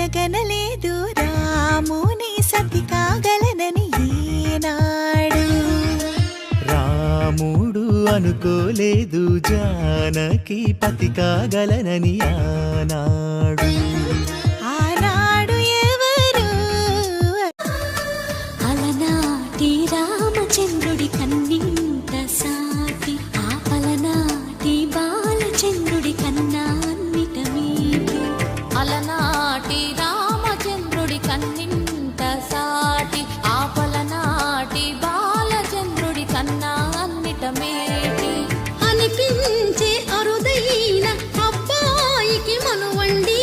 కలగనలేదు రాముని సతి కాగలనని ఈనాడు. రాముడు అనుకోలేదు జానకి పతి కాగలనని ఆనాడు. ఆనాడు ఎవరు అలనాటి రామచంద్రుడి కన్నింత సాటి ఆపలనాటి బాలచంద్రుడి కన్నా అన్నిట మీది. అలనాటి రామచంద్రుడి కన్నింత సాటి ఆపలనాటి బాలచంద్రుడి కన్నా అన్నిట మేటి అనిపించే అరుదైన అబ్బాయికి మనువండి.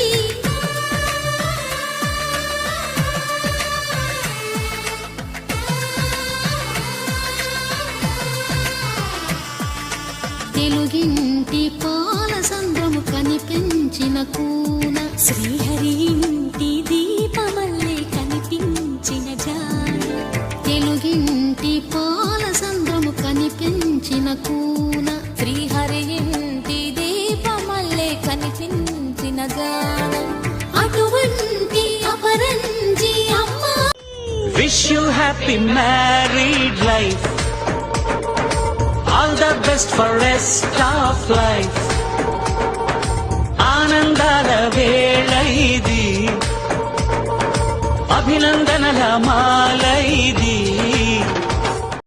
తెలుగింటి పాల సంద్రము కనిపించిన కూన శ్రీహరి ఇంటి దీపమల్లే కనిపించిన జాన. తెలుగింటి పాల సంద్రము కనిపించిన కూన శ్రీహరి ఇంటి దీపమల్లే కనిపించిన గానం. అటువంటి అపరంజి అమ్మ. Wish you happy married life, all the best for rest of life. ఆనందాల వేళ ఇది, అభినందనల మాల